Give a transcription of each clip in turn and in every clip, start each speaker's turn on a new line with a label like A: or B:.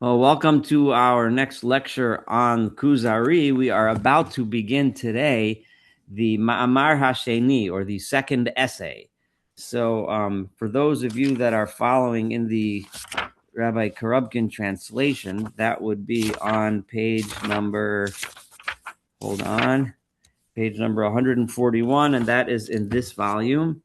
A: Well, welcome to our next lecture on Kuzari. We are about to begin today the Ma'amar Hasheni, or the second essay. So, for those of you that are following in the Rabbi Karubkin translation, that would be on page number, page number 141, and that is in this volume.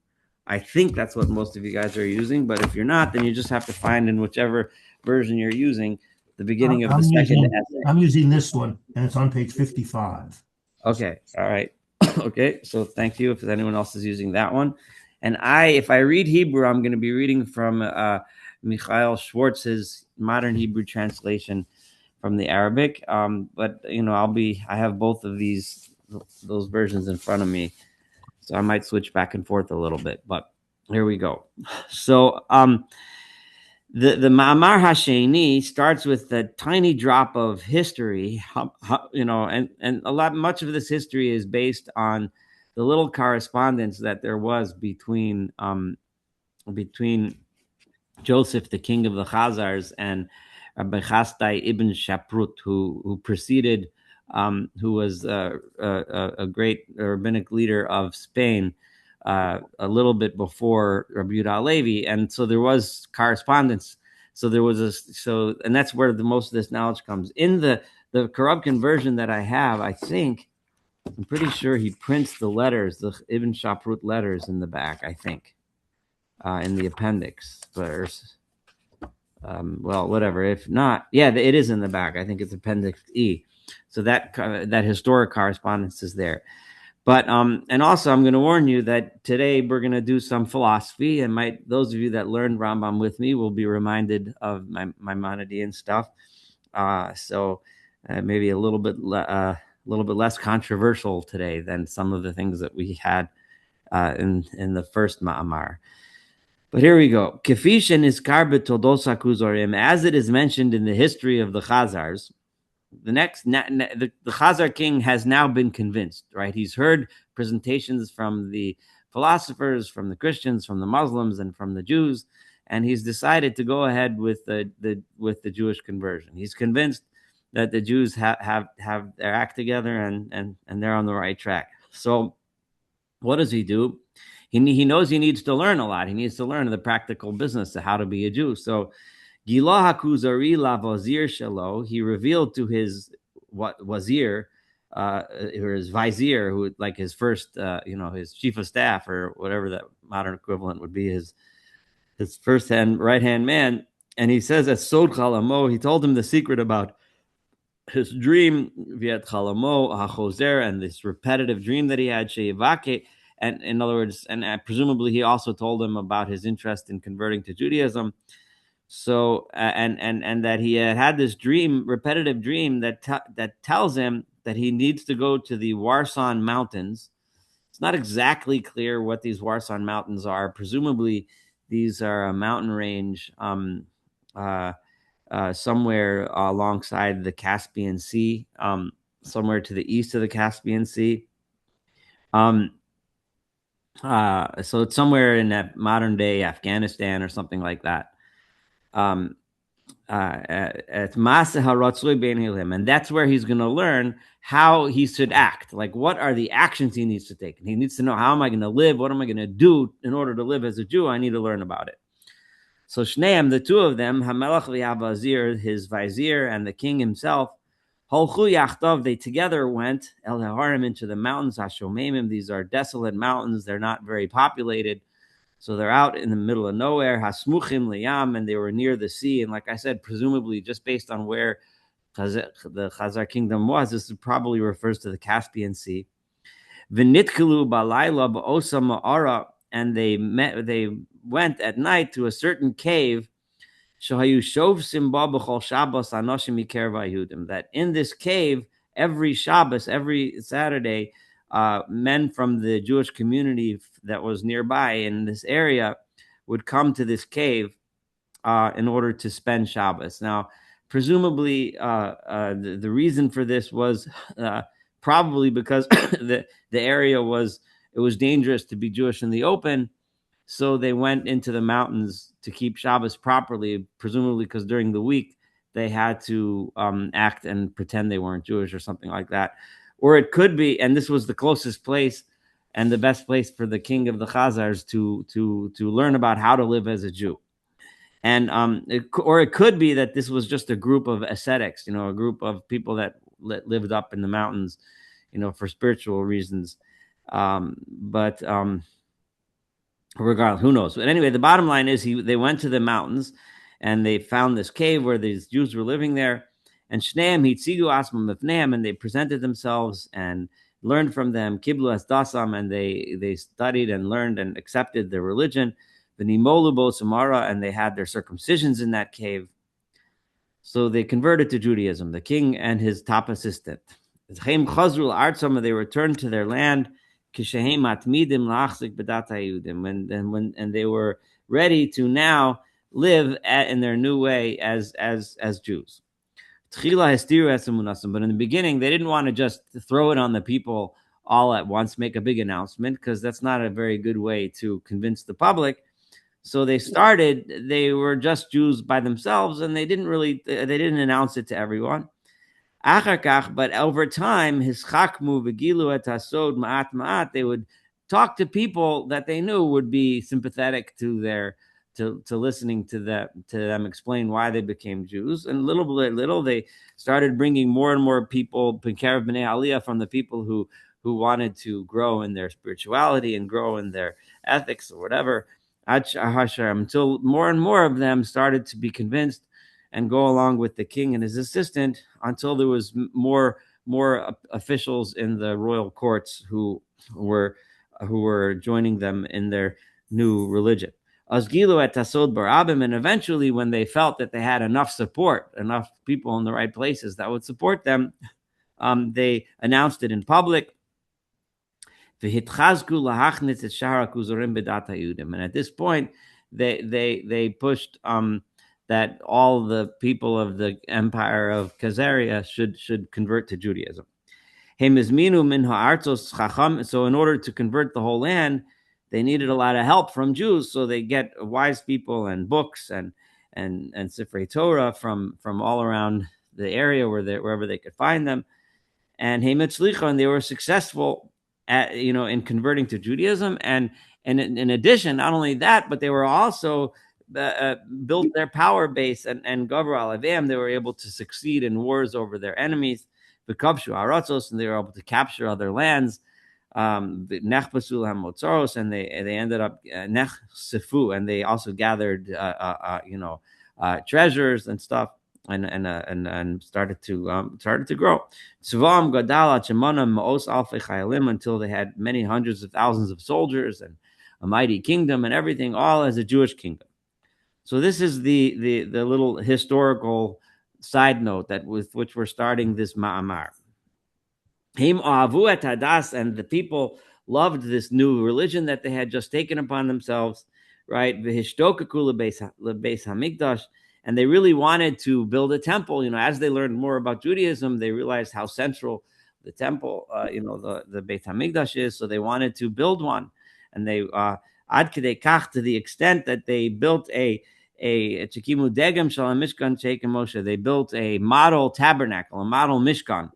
A: I think that's what most of you guys are using, but if you're not, then you just have to find in whichever version you're using the beginning of the second essay.
B: I'm using this one, and it's on page 55.
A: Okay, all right. Okay, so thank you if anyone else is using that one. And if I read Hebrew, I'm going to be reading from Michael Schwartz's modern Hebrew translation from the Arabic. But I have both of those versions in front of me, so I might switch back and forth a little bit. But here we go. So, the Ma'amar Hasheni starts with a tiny drop of history, and much of this history is based on the little correspondence that there was between Joseph, the king of the Khazars, and Rabbi Chastai ibn Shaprut, who preceded, who was a great rabbinic leader of Spain, a little bit before Rabbi Yehuda Halevi, and so there was correspondence. So there was and that's where the most of this knowledge comes. In the Karubkin version that I have, I'm pretty sure he prints the letters, the Ibn Shaprut letters in the back. I think in the appendix, well, whatever. If not, yeah, it is in the back. I think it's Appendix E. So that historic correspondence is there. But and also I'm going to warn you that today we're going to do some philosophy, and those of you that learned Rambam with me will be reminded of my Maimonidean stuff. So maybe a little bit less controversial today than some of the things that we had in the first Ma'amar. But here we go. Kefishen is karbet toldosa kuzorim, as it is mentioned in the history of the Khazars. The Khazar King has now been convinced, right? He's heard presentations from the philosophers, from the Christians, from the Muslims, and from the Jews, and he's decided to go ahead with the Jewish conversion. He's convinced that the Jews have their act together and they're on the right track. So, what does he do? He knows he needs to learn a lot. He needs to learn the practical business of how to be a Jew. So, Gilah Kuzari la Vazir Shalo, he revealed to his wazir, or his vizier, who like his first, his chief of staff, or whatever that modern equivalent would be, his first right hand man. And he says at Sod Chalamo, he told him the secret about his dream, Viet Chalamo HaChozer, and this repetitive dream that he had, Sheyivake. And in other words, and presumably he also told him about his interest in converting to Judaism. So and that he had this repetitive dream that tells him that he needs to go to the Warsan Mountains. It's not exactly clear what these Warsan Mountains are. Presumably, these are a mountain range somewhere alongside the Caspian Sea, somewhere to the east of the Caspian Sea. So it's somewhere in that modern day Afghanistan or something like that. And that's where he's going to learn how he should act. Like, what are the actions he needs to take? And he needs to know, how am I going to live? What am I going to do in order to live as a Jew? I need to learn about it. So Shneim, the two of them, Hamelach v'Havazir, his vizier, and the king himself, Holchu Yachtov, they together went El Harim, into the mountains, Hashomemim. These are desolate mountains. They're not very populated. So they're out in the middle of nowhere, Hasmuchim Liyam, and they were near the sea. And like I said, presumably just based on where the Khazar kingdom was, this probably refers to the Caspian Sea. V'nitkalu balayla ba'osa ma'ara, and they went at night to a certain cave, Shohayu Shov Simba b'chol Shabbos anoshim miker v'ayudim, that in this cave, every Shabbos, every Saturday, men from the Jewish community that was nearby in this area would come to this cave in order to spend Shabbos. Now, presumably, the reason for this was probably because the area was dangerous to be Jewish in the open, so they went into the mountains to keep Shabbos properly, presumably because during the week they had to act and pretend they weren't Jewish or something like that. Or it could be, and this was the closest place and the best place for the king of the Khazars to learn about how to live as a Jew. And it could be that this was just a group of ascetics, a group of people that lived up in the mountains, for spiritual reasons. But regardless, who knows? But anyway, the bottom line is they went to the mountains and they found this cave where these Jews were living there. And Shneim hitzigu asmam mifneim, and they presented themselves and learned from them. Kiblu as dasam, and they studied and learned and accepted their religion. V'nimolu bo samara, and they had their circumcisions in that cave. So they converted to Judaism, the king and his top assistant. They returned to their land when they were ready to now live in their new way as Jews. But in the beginning, they didn't want to just throw it on the people all at once, make a big announcement, because that's not a very good way to convince the public. So they were just Jews by themselves, and they didn't announce it to everyone. But over time, they would talk to people that they knew would be sympathetic to listening to them explain why they became Jews. And little by little, they started bringing more and more people, from the people who wanted to grow in their spirituality and grow in their ethics or whatever, until more and more of them started to be convinced and go along with the king and his assistant, until there was more officials in the royal courts who were joining them in their new religion. Asgilu et tasod barabim, and eventually, when they felt that they had enough support, enough people in the right places that would support them, they announced it in public. And at this point, they pushed that all the people of the empire of Khazaria should convert to Judaism. So in order to convert the whole land, they needed a lot of help from Jews. So they get wise people and books and Sifrei Torah from all around the area wherever they could find them. And they were successful in converting to Judaism. And in addition, not only that, but they were also built their power base and Gavra Alevim. They were able to succeed in wars over their enemies, and they were able to capture other lands. And they ended up and they also gathered treasures and stuff, and started to grow. Until they had many hundreds of thousands of soldiers and a mighty kingdom and everything, all as a Jewish kingdom. So this is the little historical side note with which we're starting this ma'amar. And the people loved this new religion that they had just taken upon themselves, right? And they really wanted to build a temple. As they learned more about Judaism, they realized how central the temple, the Beit HaMikdash is. So they wanted to build one, and they ad kedei kach, to the extent that they built a Chikimu Degem Shal Mishkan Sheikh Moshe. They built a model tabernacle, a model Mishkan,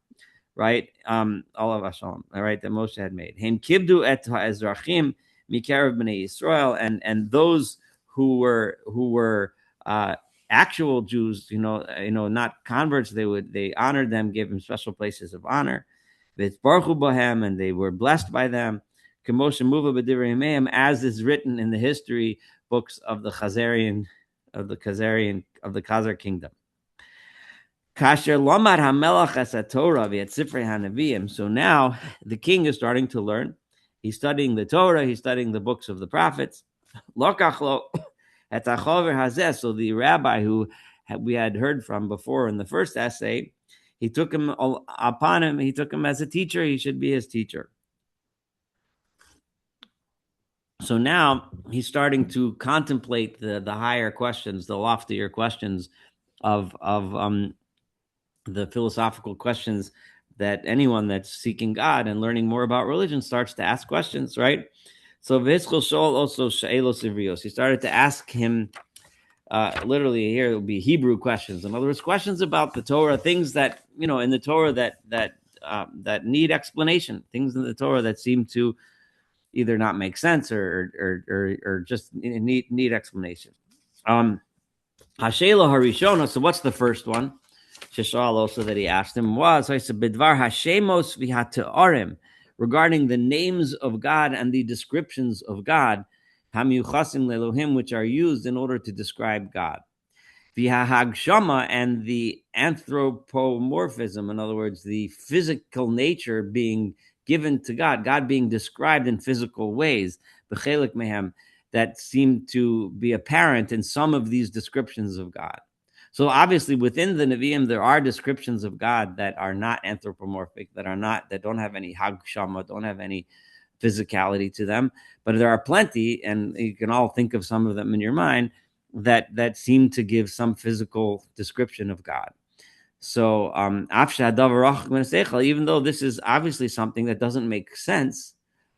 A: right? Olav Hashem, all right, that Moshe had made. Hem kibdu et ha'ezrachim mikarev bnei Yisrael, and those who were actual Jews, not converts, they honored them, gave them special places of honor. V'tzbarchu bohem, and they were blessed by them. K'moshe muva b'divrei Ymeim, as is written in the history books of the Khazar kingdom. Kasher lomar hamelach es Torah v'et sifrei hanavim. So now the king is starting to learn. He's studying the Torah. He's studying the books of the prophets. Lokachlo et hachover hazeh. So the rabbi who we had heard from before in the first essay, he took him upon him. He took him as a teacher. He should be his teacher. So now he's starting to contemplate the higher questions, the loftier questions of the philosophical questions that anyone that's seeking God and learning more about religion starts to ask questions, right? So V'hitzchol Shol also She'elos Ivrios. He started to ask him literally here it would be Hebrew questions. In other words, questions about the Torah, things that in the Torah that need explanation, things in the Torah that seem to either not make sense or just need explanation. Hashela Harishona. So what's the first one? Sheshal also that he asked him was, I said, Bidvar Hashemos v'Hata'arim, regarding the names of God and the descriptions of God, Hamyuchasim Lelohim, which are used in order to describe God. V'Hahagshama, and the anthropomorphism, in other words, the physical nature being given to God, God being described in physical ways, B'chelik mehem, that seem to be apparent in some of these descriptions of God. So obviously within the Nevi'im, there are descriptions of God that are not anthropomorphic, that don't have any hagshama, don't have any physicality to them. But there are plenty, and you can all think of some of them in your mind, that seem to give some physical description of God. So even though this is obviously something that doesn't make sense,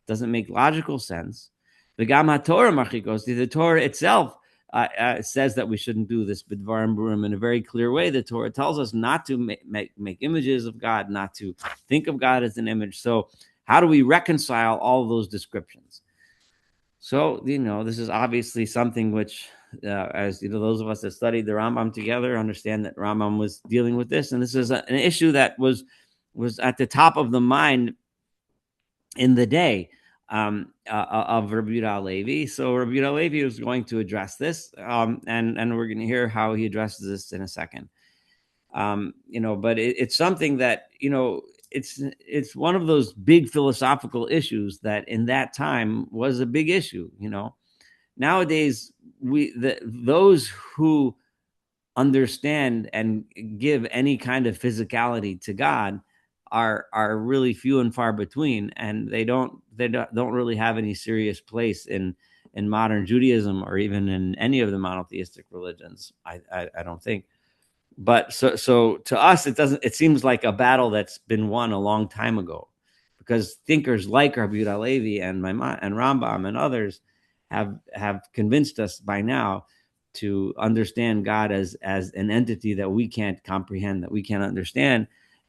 A: doesn't make logical sense, the Torah itself says that we shouldn't do this b'dvarim burim in a very clear way. The Torah tells us not to make images of God, not to think of God as an image. So how do we reconcile all of those descriptions? So, this is obviously something which, as those of us that studied the Rambam together understand that Rambam was dealing with this. And this is an issue that was at the top of the mind in the day of Rabbi Yehuda Halevi. So Rabbi Yehuda Halevi was going to address this, and we're going to hear how he addresses this in a second. But it's something that, it's one of those big philosophical issues that in that time was a big issue. Nowadays, those who understand and give any kind of physicality to God are really few and far between, and they don't really have any serious place in modern Judaism or even in any of the monotheistic religions. I don't think. But so to us, it seems like a battle that's been won a long time ago, because thinkers like Rabbi Yehuda Halevi and Rambam and others have convinced us by now to understand God as an entity that we can't comprehend, that we can't understand.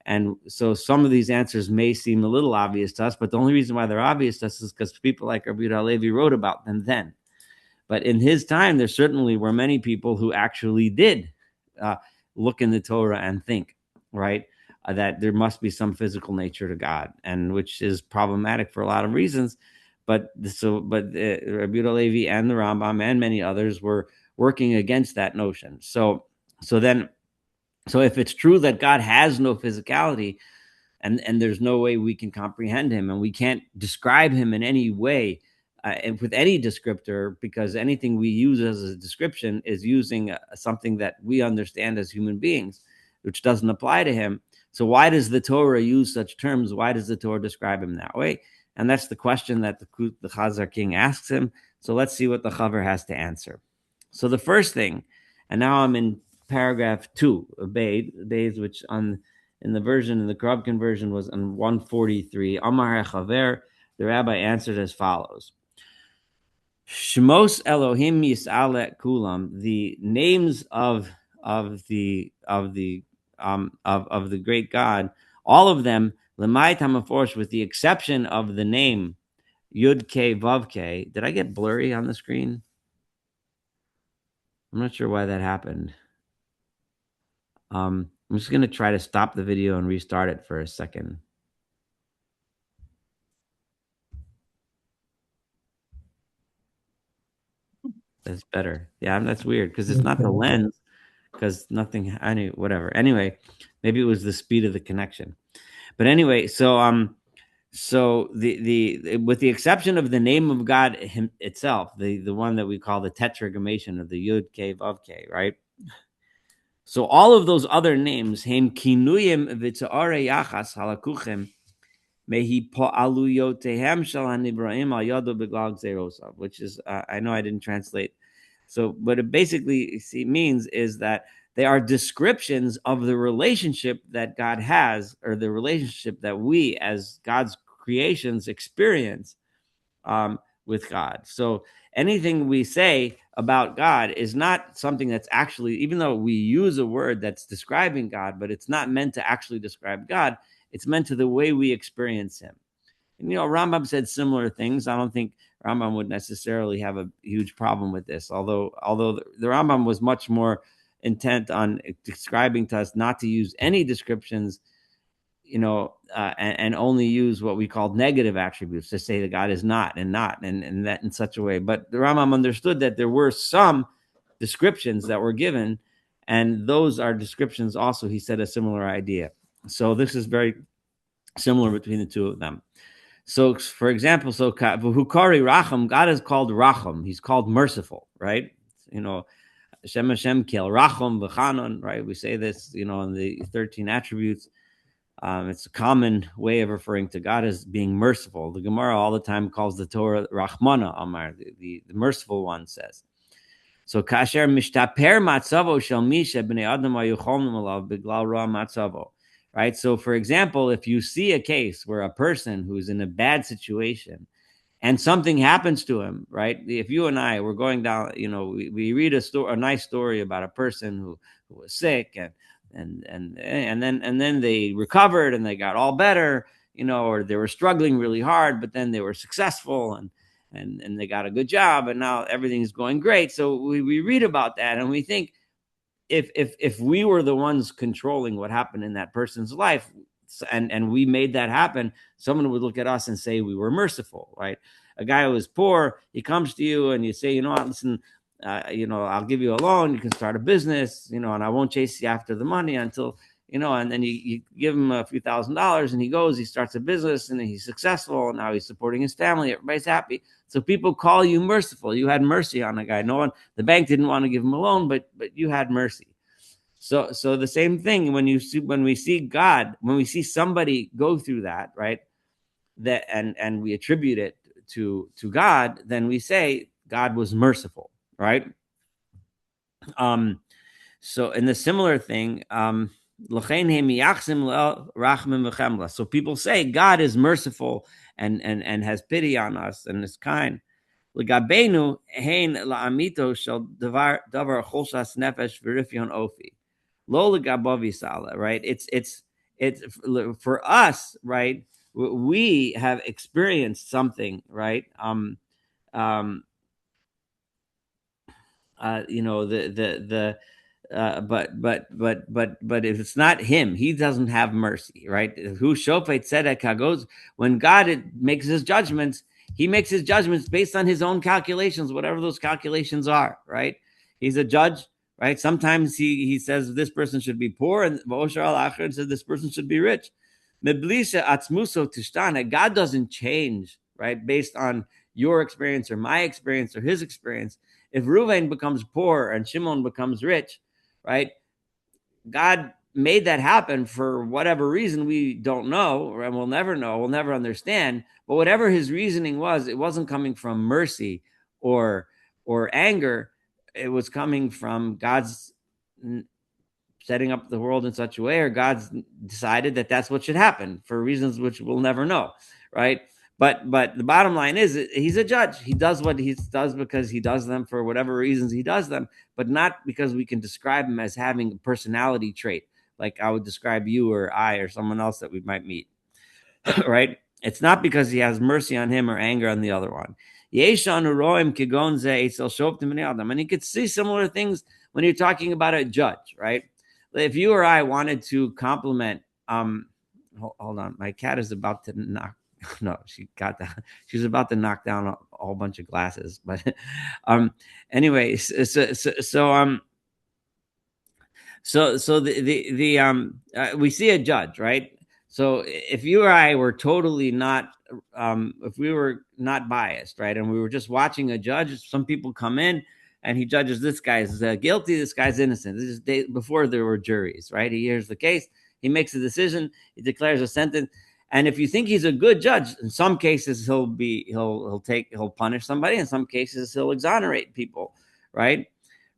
A: And so some of these answers may seem a little obvious to us, but the only reason why they're obvious to us is because people like Rabbi Yehuda Halevi wrote about them then. But in his time, there certainly were many people who actually did look in the Torah and think, right, that there must be some physical nature to God, and which is problematic for a lot of reasons. But Rabbi Yehuda Halevi and the Rambam and many others were working against that notion. So if it's true that God has no physicality, and there's no way we can comprehend him, and we can't describe him in any way, and with any descriptor, because anything we use as a description is using something that we understand as human beings, which doesn't apply to him. So why does the Torah use such terms? Why does the Torah describe him that way? And that's the question that the Khazar King asks him. So let's see what the Chaver has to answer. So the first thing, and now I'm in paragraph 2 of Beis, which in the Korobkin version was on 143. Amar HaChaver, the rabbi answered as follows. Shmos Elohim Yis'ale Kulam, the names of the great God, all of them, Lemay Tamaforsh, with the exception of the name Yud K Vav K. Did I get blurry on the screen? I'm not sure why that happened. I'm just going to try to stop the video and restart it for a second. That's better. Yeah, that's weird because it's not the lens, because nothing. Whatever. Anyway, maybe it was the speed of the connection. But anyway, so the with the exception of the name of God itself, the one that we call the tetragrammaton of the Yud K Vav K, right? So all of those other names, Hem Kinuyim V'Tzare Yachas Halakuchem, Mehi Po'aluyotehem Shel HaNibraim Al Yado B'Glal Gzeirosav, which is I know I didn't translate. So what it basically means is that they are descriptions of the relationship that God has, or the relationship that we as God's creations experience with God. So anything we say about God is not something that's actually, even though we use a word that's describing God, but it's not meant to actually describe God. It's meant to the way we experience him. And, Rambam said similar things. I don't think Rambam would necessarily have a huge problem with this, although the Rambam was much more intent on describing to us not to use any descriptions, and only use what we call negative attributes to say that God is not and that in such a way. But the Rambam understood that there were some descriptions that were given, and those are descriptions also. He said a similar idea. So this is very similar between the two of them. So, for example, Hukari Racham, God is called Racham. He's called merciful, right? Hashem Hashem Kel Racham V'chanon, right? We say this, in the 13 attributes. It's a common way of referring to God as being merciful. The Gemara all the time calls the Torah Rachmana Amar, the merciful one says. So kasher mishtaper matzavo shel misha b'nei adam hayucholnim alav b'glal ra matzavo. Right. So, for example, if you see a case where a person who's in a bad situation and something happens to him, right? If you and I were going down, we read a nice story about a person who was sick and then they recovered and they got all better, or they were struggling really hard, but then they were successful and they got a good job and now everything's going great. So we read about that and we think, if we were the ones controlling what happened in that person's life and we made that happen, someone would look at us and say we were merciful, right? A guy who is poor, he comes to you and you say, listen, I'll give you a loan, you can start a business, and I won't chase you after the money until, and then you give him a few $1,000s and he starts a business and he's successful and now he's supporting his family, everybody's happy. So people call you merciful. You had mercy on a guy. The bank didn't want to give him a loan, but you had mercy. So the same thing when we see God, when we see somebody go through that, right? That and we attribute it to God, then we say God was merciful, right? So in the similar thing, so people say God is merciful and has pity on us and is kind. Right? It's for us, right? We have experienced something, right? But if it's not him, he doesn't have mercy, right? Who shofet tzedek goes when God makes his judgments, he makes his judgments based on his own calculations, whatever those calculations are, right? He's a judge, right? Sometimes he says this person should be poor, and says this person should be rich. God doesn't change, right? Based on your experience or my experience or his experience. If Reuven becomes poor and Shimon becomes rich, right? God made that happen for whatever reason we don't know, and we'll never know, we'll never understand. But whatever his reasoning was, it wasn't coming from mercy or anger. It was coming from God's setting up the world in such a way, or God's decided that that's what should happen for reasons which we'll never know, right? But the bottom line is he's a judge. He does what he does because he does them for whatever reasons he does them, but not because we can describe him as having a personality trait like I would describe you or I or someone else that we might meet, right? It's not because he has mercy on him or anger on the other one. And you could see similar things when you're talking about a judge, right? If you or I wanted to compliment, hold on, my cat is about to knock. No, she's about to knock down a whole bunch of glasses. But anyway, we see a judge, right? So if you or I were totally not, if we were not biased, right, and we were just watching a judge, some people come in and he judges this guy's guilty, this guy's innocent. This is before there were juries, right? He hears the case, he makes a decision, he declares a sentence. And if you think he's a good judge, in some cases he'll punish somebody. In some cases he'll exonerate people, right?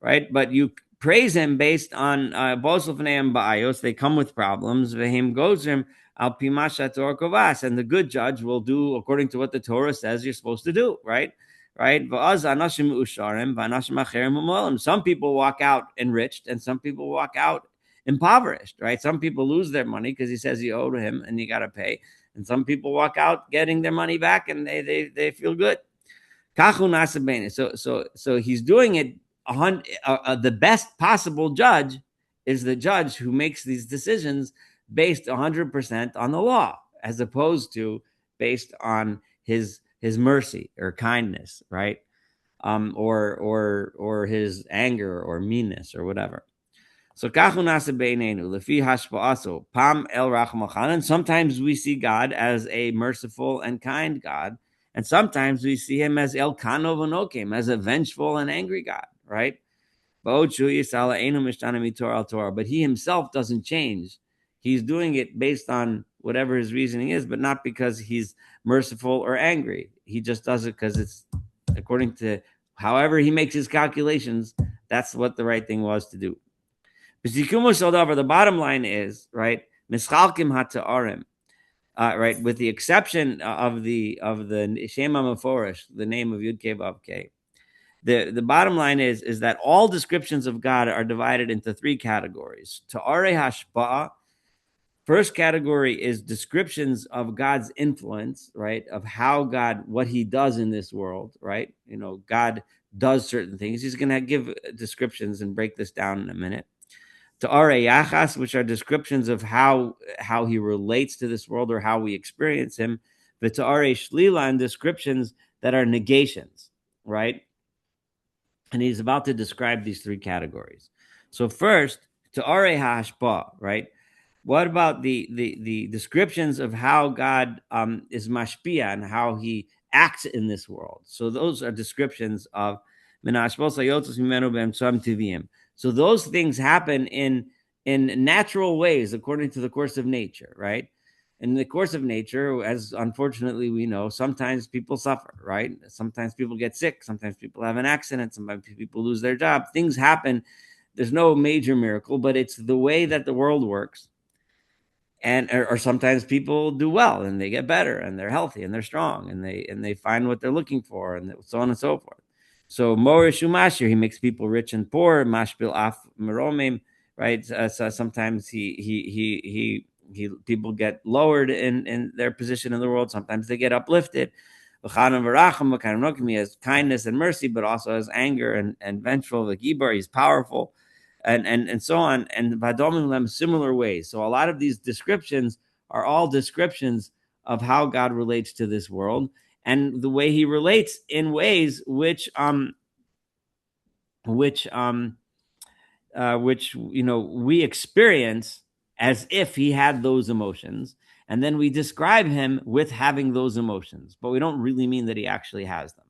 A: But you praise him based on they come with problems. And the good judge will do according to what the Torah says you're supposed to do, right? right? Some people walk out enriched, and some people walk out impoverished, right? Some people lose their money because he says you owe to him and you got to pay, and some people walk out getting their money back and they feel good. So he's doing it. The best possible judge is the judge who makes these decisions based 100% on the law, as opposed to based on his mercy or kindness, right? Or his anger or meanness or whatever. So pam el and sometimes we see God as a merciful and kind God, and sometimes we see him as el kano v'nokem, as a vengeful and angry God, right? But he himself doesn't change. He's doing it based on whatever his reasoning is, but not because he's merciful or angry. He just does it because it's according to however he makes his calculations. That's what the right thing was to do. The bottom line is, right, mischalkim hata'arim, right, with the exception of the Shema Meforish, the name of Yud Kei Vav Kei. The bottom line is that all descriptions of God are divided into three categories. Ta'arei hashpa'ah, first category is descriptions of God's influence, right, of how God, what he does in this world, right? God does certain things. He's going to give descriptions and break this down in a minute. Ta'arei yachas, which are descriptions of how he relates to this world or how we experience him. The ta'arei shlila, and descriptions that are negations, right? And he's about to describe these three categories. So first, ta'arei hashpa, right? What about the descriptions of how God is mashpia and how he acts in this world? So those are descriptions of so those things happen in natural ways according to the course of nature, right? In the course of nature, as unfortunately we know, sometimes people suffer, right? Sometimes people get sick. Sometimes people have an accident. Sometimes people lose their job. Things happen. There's no major miracle, but it's the way that the world works. And or sometimes people do well and they get better and they're healthy and they're strong and they find what they're looking for and so on and so forth. So Morish Umashir, he makes people rich and poor. Mashbil af meromim, right? So sometimes he people get lowered in their position in the world. Sometimes they get uplifted. He has kindness and mercy, but also has anger and vengeful. The Gibar, he's powerful, and so on. And Vadomim similar ways. So a lot of these descriptions are all descriptions of how God relates to this world and the way he relates in ways which we experience as if he had those emotions, and then we describe him with having those emotions, but we don't really mean that he actually has them.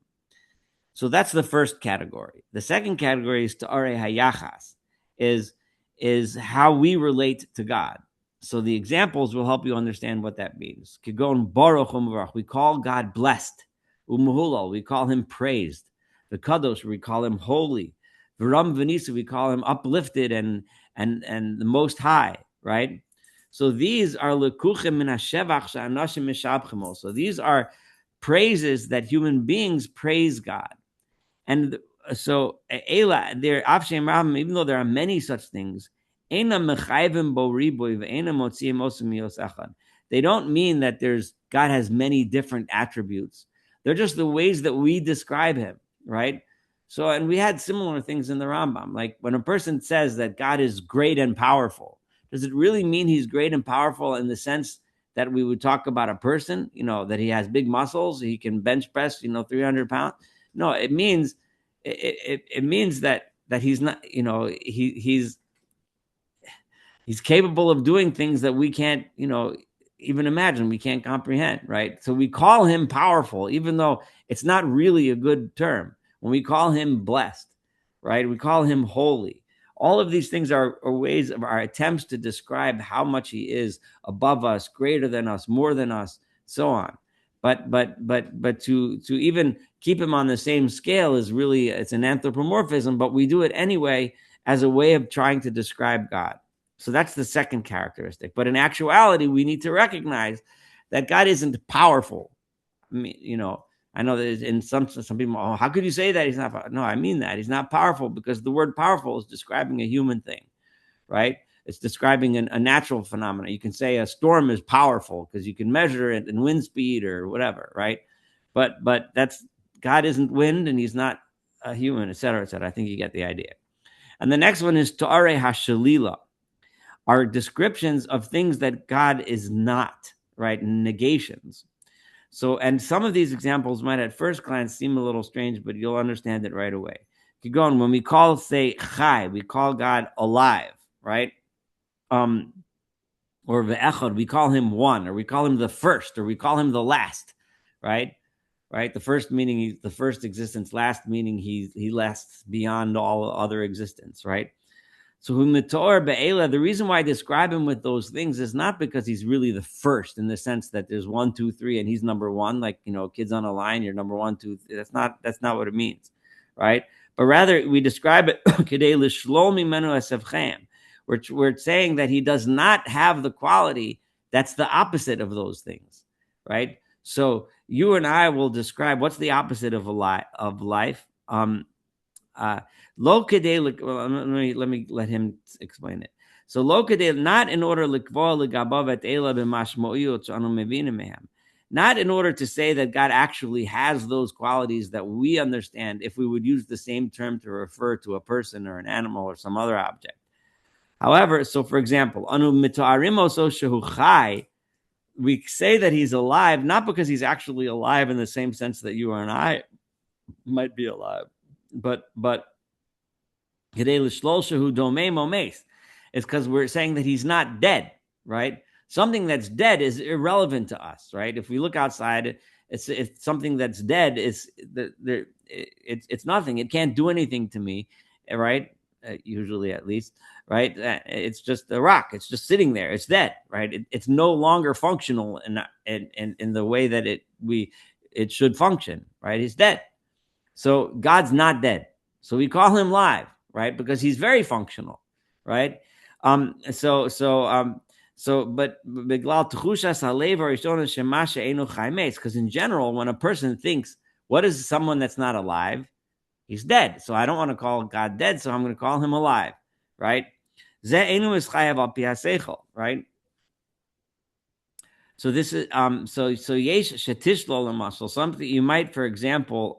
A: So that's the first category. The second category is ta'arei hayachas, is how we relate to God. So the examples will help you understand what that means. Kigon baruch u'mvarach, we call God blessed. Umuhulal, we call him praised. The kadosh, we call him holy. V'ram v'nisa, we call him uplifted and the most high, right? So these are lekuchim min hashevach she'anashim mishabchimo. So these are praises that human beings praise God. And so Ela, there even though there are many such things, they don't mean that God has many different attributes. They're just the ways that we describe him, right? So, and we had similar things in the Rambam. Like when a person says that God is great and powerful, does it really mean he's great and powerful in the sense that we would talk about a person, that he has big muscles, he can bench press, 300 pounds? No, it means it means that he's not, he's capable of doing things that we can't, even imagine, we can't comprehend, right? So we call him powerful, even though it's not really a good term. When we call him blessed, right? We call him holy. All of these things are ways of our attempts to describe how much he is above us, greater than us, more than us, so on. But to even keep him on the same scale is really, it's an anthropomorphism, but we do it anyway as a way of trying to describe God. So that's the second characteristic. But in actuality, we need to recognize that God isn't powerful. I I know that in some people, oh, how could you say that he's not powerful? No, I mean that he's not powerful because the word powerful is describing a human thing, right? It's describing a natural phenomenon. You can say a storm is powerful because you can measure it in wind speed or whatever, right? But that's God isn't wind and he's not a human, et cetera, et cetera. I think you get the idea. And the next one is Ta'are Hashalila, are descriptions of things that God is not, right? Negations. So, and some of these examples might at first glance seem a little strange, but you'll understand it right away. Keep going. When we call, say, Chai, we call God alive, right? Or Ve'echad, we call him one, or we call him the first, or we call him the last, right? Right? The first meaning he's the first existence, last meaning he lasts beyond all other existence, right? So the reason why I describe him with those things is not because he's really the first in the sense that there's 1, 2, 3, and he's number one, like kids on a line, you're number 1, 2, 3. That's not what it means, right? But rather we describe it we're saying that he does not have the quality that's the opposite of those things, right? So you and I will describe what's the opposite of life. Lo kedei, well, let me let him explain it. So lo kedei, not in order not in order to say that God actually has those qualities that we understand if we would use the same term to refer to a person or an animal or some other object. However, so for example, anu mitaarimo so shehu chai, we say that he's alive not because he's actually alive in the same sense that you and I might be alive, but it's because we're saying that he's not dead, right? Something that's dead is irrelevant to us, right? If we look outside, it's something that's dead. It's nothing. It can't do anything to me, right? Usually, at least, right? It's just a rock. It's just sitting there. It's dead, right? It's no longer functional in the way that it should function, right? It's dead. So God's not dead. So we call him live, right? Because he's very functional, right? But because in general, when a person thinks, what is someone that's not alive? He's dead. So I don't want to call God dead, so I'm going to call him alive, right? Right? So this is so yesh shetishlo l'masel, something you might, for example,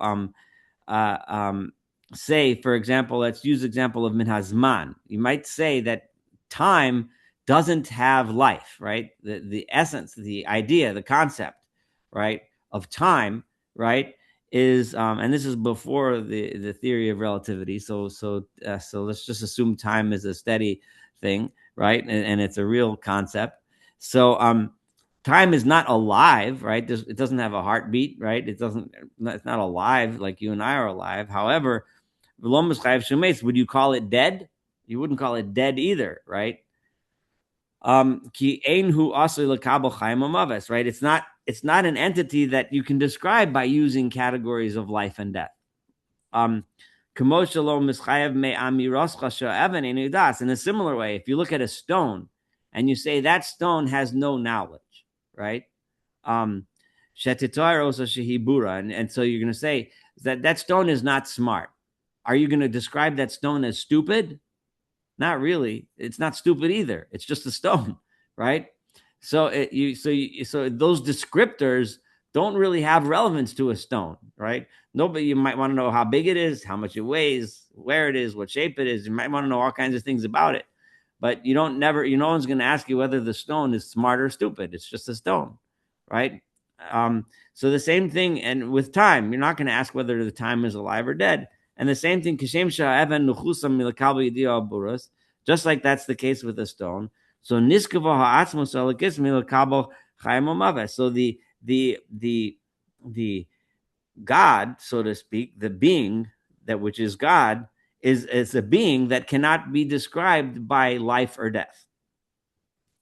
A: say, for example, let's use example of minhazman. You might say that time doesn't have life, right? The essence, the idea, the concept, right, of time, right, is and this is before the theory of relativity. So let's just assume time is a steady thing, right, and it's a real concept. So time is not alive, right? It doesn't have a heartbeat, right? It's not alive like you and I are alive. However, would you call it dead? You wouldn't call it dead either, right? Right? It's not an entity that you can describe by using categories of life and death. In a similar way, if you look at a stone and you say that stone has no knowledge, right? And so you're going to say that stone is not smart. Are you going to describe that stone as stupid? Not really. It's not stupid either. It's just a stone, right? So those descriptors don't really have relevance to a stone, right? Nobody, you might want to know how big it is, how much it weighs, where it is, what shape it is. You might want to know all kinds of things about it, but no one's going to ask you whether the stone is smart or stupid. It's just a stone, right? So the same thing, and with time, you're not going to ask whether the time is alive or dead. And the same thing, just like that's the case with a stone. So so the God, so to speak, the being that which is God is a being that cannot be described by life or death.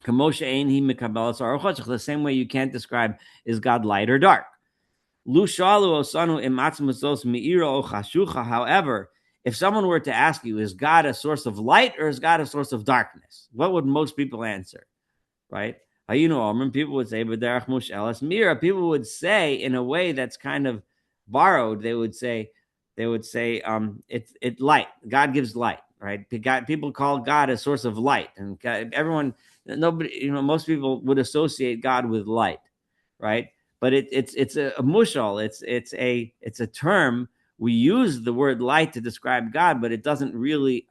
A: The same way you can't describe is God light or dark. However, if someone were to ask you, is God a source of light or is God a source of darkness? What would most people answer? Right? People would say, people would say in a way that's kind of borrowed, they would say, it's light. God gives light, right? People call God a source of light, and nobody, most people would associate God with light, right? But it's a mushal. It's a term. We use the word light to describe God, but it doesn't really.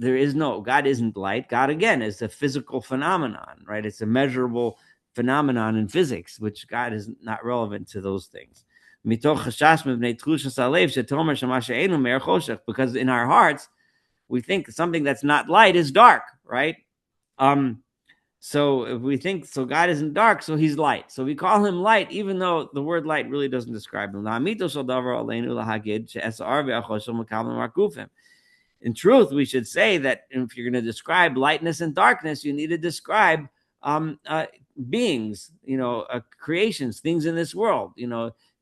A: God isn't light. God, again, is a physical phenomenon, right? It's a measurable phenomenon in physics, which God is not relevant to those things. Because in our hearts, we think something that's not light is dark, right? So if we think so, God isn't dark, so he's light. So we call him light, even though the word light really doesn't describe him. In truth, we should say that if you're going to describe lightness and darkness, you need to describe beings, creations, things in this world.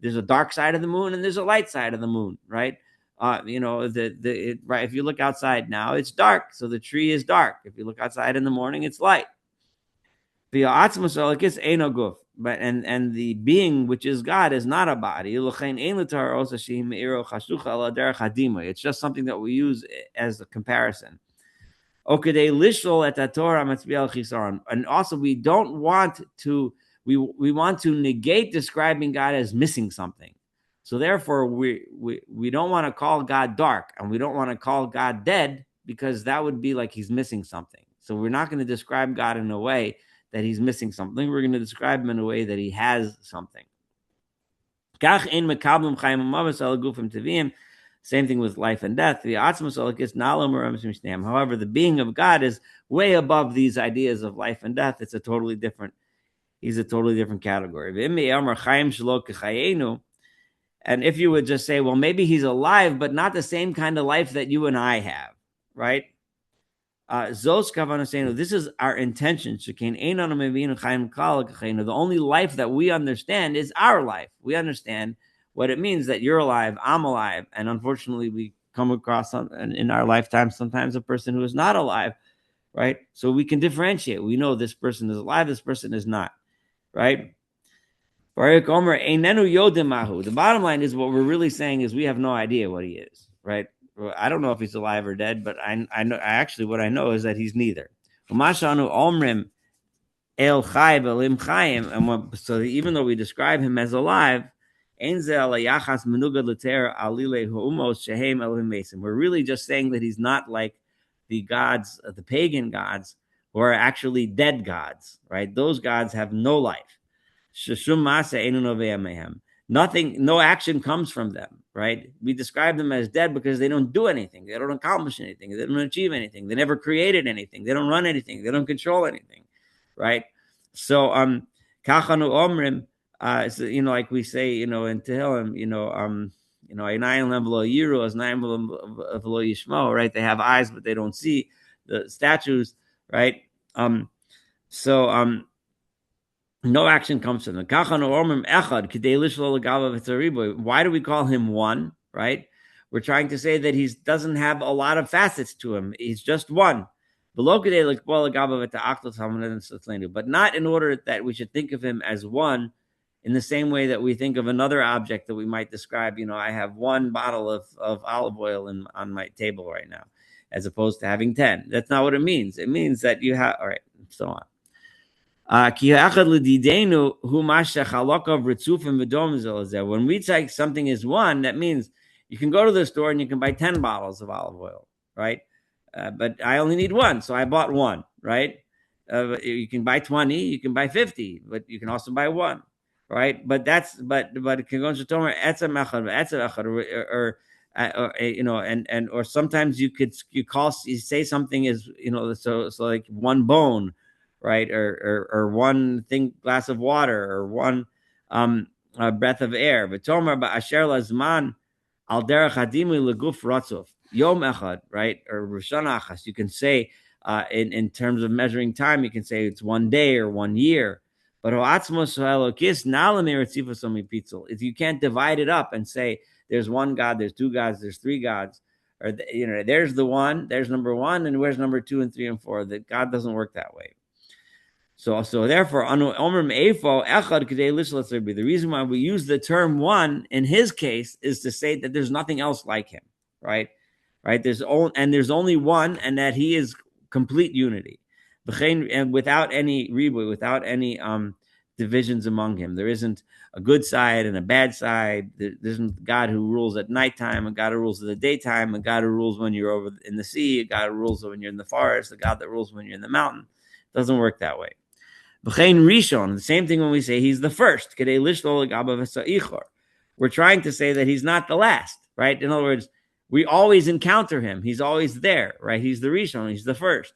A: There's a dark side of the moon and there's a light side of the moon, right? Right. If you look outside now, it's dark, so the tree is dark. If you look outside in the morning, it's light. But and the being which is God is not a body. It's just something that we use as a comparison. And also we don't want to we want to negate describing God as missing something. So therefore we don't want to call God dark, and we don't want to call God dead, because that would be like he's missing something. So we're not going to describe God in a way that he's missing something. We're going to describe him in a way that he has something. Same thing with life and death. However, the being of God is way above these ideas of life and death. He's a totally different category. And if you would just say, well, maybe he's alive, but not the same kind of life that you and I have, right? This is our intention. The only life that we understand is our life. We understand what it means that you're alive, I'm alive. And unfortunately, we come across in our lifetime sometimes a person who is not alive, right? So we can differentiate. We know this person is alive, this person is not, right? The bottom line is, what we're really saying is we have no idea what he is, right? I don't know if he's alive or dead, but I know actually what I know is that he's neither. So even though we describe him as alive, we're really just saying that he's not like the gods, the pagan gods, who are actually dead gods, right? Those gods have no life. Nothing, no action comes from them, right? We describe them as dead because they don't do anything. They don't accomplish anything. They don't achieve anything. They never created anything. They don't run anything. They don't control anything, right? So, kachanu omrim, like we say, in Tehillim, right? They have eyes, but they don't see, the statues, right? No action comes from them. Why do we call him one, right? We're trying to say that he doesn't have a lot of facets to him. He's just one. But not in order that we should think of him as one in the same way that we think of another object that we might describe. I have one bottle of olive oil on my table right now, as opposed to having 10. That's not what it means. It means that you have, all right, so on. When we take something as one, that means you can go to the store and you can buy 10 bottles of olive oil, right? But I only need one, so I bought one, right? You can buy 20, you can buy 50, but you can also buy one, right? But it can go into Torah, or sometimes you say something is, so like one bone, right, or one glass of water, or one breath of air. But Tomer ba'asher lazman al derech hadimu leguf ratzuf yom echad, right, or rishon achas. You can say in terms of measuring time, you can say it's one day or 1 year. But if you can't divide it up and say there's one God, there's two gods, there's three gods, or there's the one, there's number one, and where's number 2 and 3 and 4? That God doesn't work that way. So therefore, the reason why we use the term one in his case is to say that there's nothing else like him, right? Right? There's only one, and that he is complete unity, and without any riboy, without any divisions among him. There isn't a good side and a bad side. There isn't God who rules at nighttime, a God who rules in the daytime, a God who rules when you're over in the sea, a God who rules when you're in the forest, a God that rules when you're in the mountain. It doesn't work that way. Rishon, the same thing when we say he's the first. We're trying to say that he's not the last, right? In other words, we always encounter him. He's always there, right? He's the Rishon, he's the first.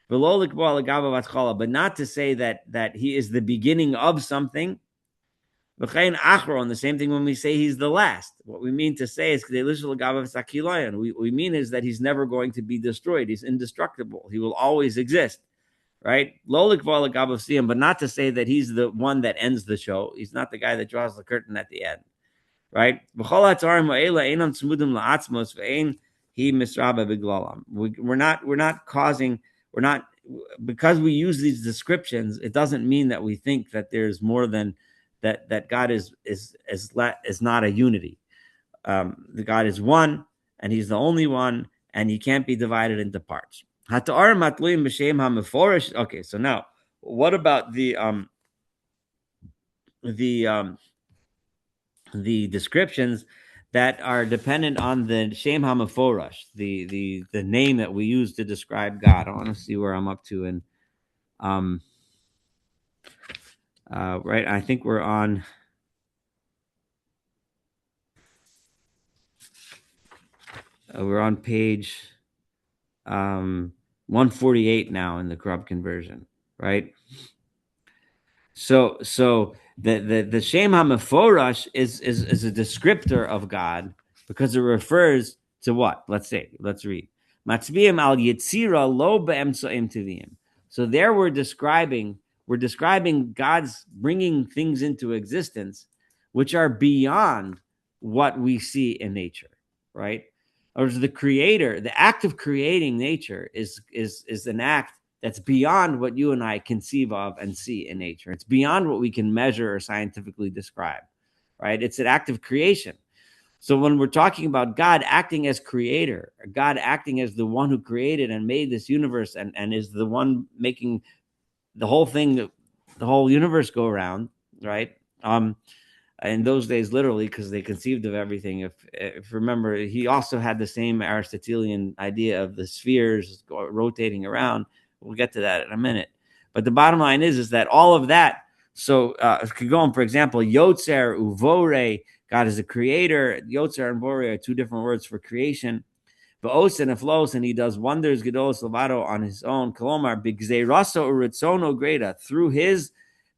A: But not to say that he is the beginning of something. And the same thing when we say he's the last. What we mean to say is we mean is that he's never going to be destroyed. He's indestructible. He will always exist. Right? But not to say that he's the one that ends the show. He's not the guy that draws the curtain at the end. Right? We're not, because we use these descriptions, it doesn't mean that we think that there's more than that God is not a unity. The God is one, and he's the only one, and he can't be divided into parts. Okay, so now what about the descriptions that are dependent on the Shem HaMeforash, the name that we use to describe God? I want to see where I'm up to, and right, I think we're on page 148 now in the corrupt conversion, right? So the Shem HaMeforash is a descriptor of God because it refers to what? Let's read. Matzbiim al Yitzira lo be'emtsoim tivim. So there we're describing God's bringing things into existence which are beyond what we see in nature, right? Or the creator, the act of creating nature is an act that's beyond what you and I conceive of and see in nature. It's beyond what we can measure or scientifically describe, right? It's an act of creation. So when we're talking about God acting as creator, God acting as the one who created and made this universe and is the one making the whole thing, the whole universe go around, right? In those days, literally, because they conceived of everything. If remember, he also had the same Aristotelian idea of the spheres rotating around. We'll get to that in a minute. But the bottom line is that all of that. So if you could go on, for example, Yotzer, Uvore, God is a creator. Yotzer and Vore are two different words for creation. But Osen and Flos, and he does wonders, Gedolos Lovato on his own. Kolomar, Bigzeiraso Uritzono Greta, through his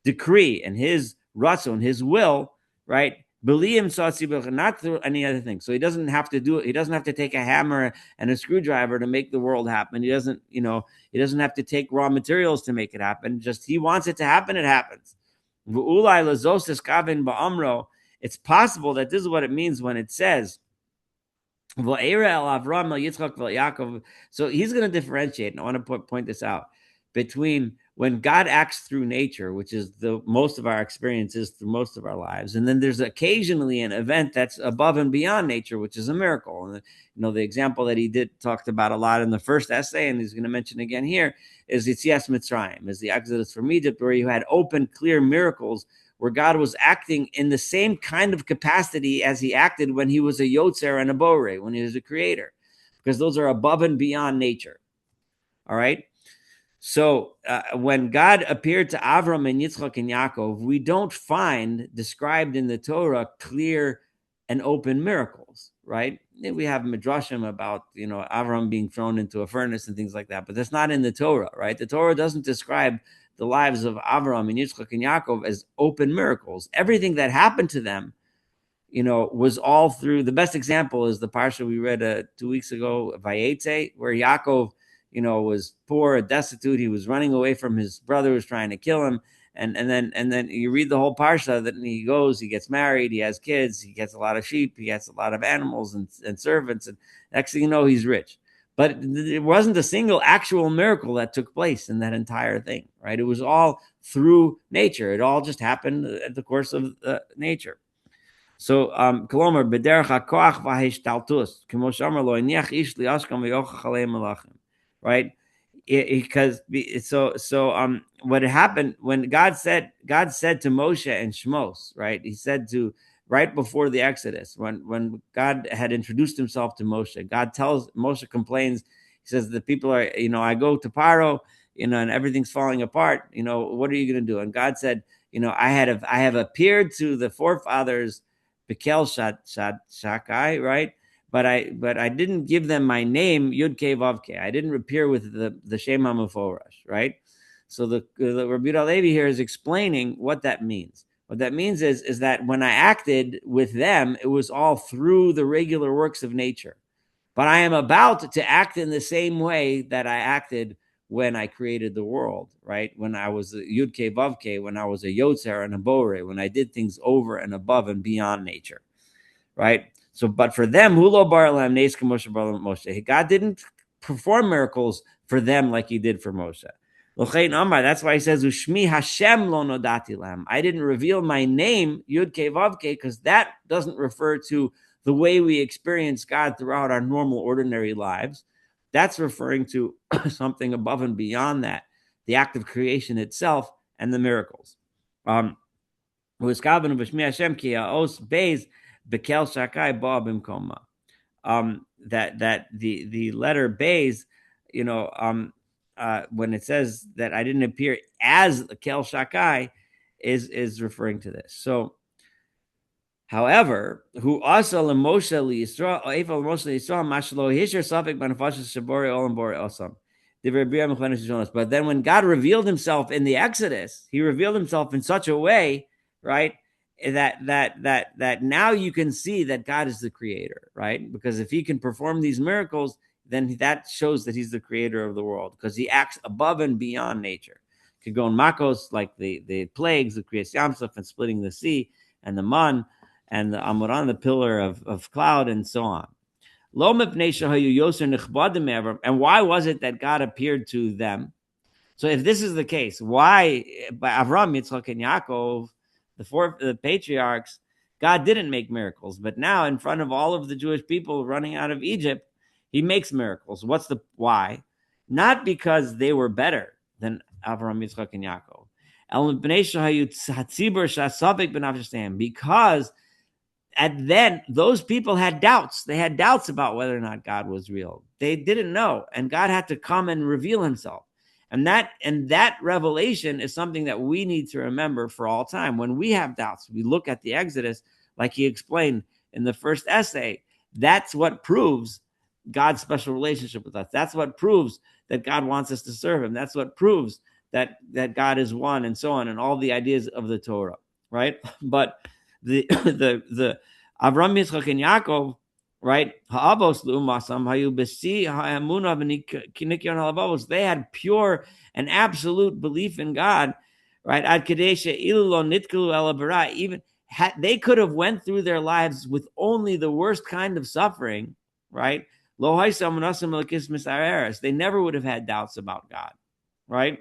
A: decree and his ratzon, his will, right? Not through any other thing. So he doesn't have to do it. He doesn't have to take a hammer and a screwdriver to make the world happen. He doesn't have to take raw materials to make it happen. Just he wants it to happen, it happens. It's possible that this is what it means when it says, so he's going to differentiate, and I want to point this out, between when God acts through nature, which is the most of our experiences through most of our lives, and then there's occasionally an event that's above and beyond nature, which is a miracle. And the example that he talked about a lot in the first essay, and he's going to mention again here, is Yetzias Mitzrayim, is the Exodus from Egypt, where you had open, clear miracles where God was acting in the same kind of capacity as he acted when he was a Yotzer and a Borei, when he was a creator, because those are above and beyond nature. All right? So when God appeared to Avram and Yitzchak and Yaakov, we don't find described in the Torah clear and open miracles, right? We have midrashim about, Avram being thrown into a furnace and things like that, but that's not in the Torah, right? The Torah doesn't describe the lives of Avram and Yitzchak and Yaakov as open miracles. Everything that happened to them, was all through. The best example is the parsha we read 2 weeks ago, Vayetze, where Yaakov, was poor, destitute. He was running away from his brother who was trying to kill him. And then you read the whole parsha, that he goes, he gets married, he has kids, he gets a lot of sheep, he gets a lot of animals and servants, and next thing you know, he's rich. But it wasn't a single actual miracle that took place in that entire thing, right? It was all through nature. It all just happened at the course of nature. So, Kolomar, b'derech hakoach v'hishtaltus, k'mo shomer lo iniach ish li'ashkam v'yochach aleim melachim, right? Because what happened when God said to Moshe and Shmos, right? He said to right before the Exodus, when God had introduced himself to Moshe, God tells Moshe complains. He says the people are, I go to Paro, and everything's falling apart. What are you going to do? And God said, I have appeared to the forefathers, Bekel Shakai, right? But I didn't give them my name, Yud Ke Vav Ke. I didn't appear with the Shem HaMeforash, right? So the Rabbi Levi here is explaining what that means. What that means is that when I acted with them, it was all through the regular works of nature. But I am about to act in the same way that I acted when I created the world, right? When I was a Yud Ke Vav Ke, when I was a Yotzer and a Borei, when I did things over and above and beyond nature, right? So, but for them, God didn't perform miracles for them like he did for Moshe. That's why he says, Ushmi Hashem lo nodati lam. I didn't reveal my name, Yud Ke Vav Ke, because that doesn't refer to the way we experience God throughout our normal, ordinary lives. That's referring to something above and beyond that, the act of creation itself and the miracles. Bekel Shakai Ba Bimkoma. That the letter Bays, when it says that I didn't appear as Kel Shakai, is referring to this. So, however, who also Moshe Yisrael, Eifel Moshe Yisrael, Mashlo Hisher Safik Banafashis Shabori Olam Bori Osam. But then when God revealed himself in the Exodus, he revealed himself in such a way, right? That now you can see that God is the creator, right? Because if he can perform these miracles, then that shows that he's the creator of the world, because he acts above and beyond nature. Could go in Makos, like the plagues, the Kriyas Yamsuf, and splitting the sea, and the man, and the Amuran, the pillar of cloud, and so on. And why was it that God appeared to them? So if this is the case, why by Avram, Yitzchak, and Yaakov, the patriarchs, God didn't make miracles, but now in front of all of the Jewish people running out of Egypt, he makes miracles. What's the why? Not because they were better than Avram, Yitzchak, and Yaakov. Because then those people had doubts. They had doubts about whether or not God was real. They didn't know, and God had to come and reveal himself. And that revelation is something that we need to remember for all time. When we have doubts, we look at the Exodus, like he explained in the first essay. That's what proves God's special relationship with us. That's what proves that God wants us to serve him. That's what proves that God is one, and so on, and all the ideas of the Torah, right? But the Avram, Yitzchak, and Yaakov, right? They had pure and absolute belief in God, right? Even they could have went through their lives with only the worst kind of suffering, right? They never would have had doubts about God, right?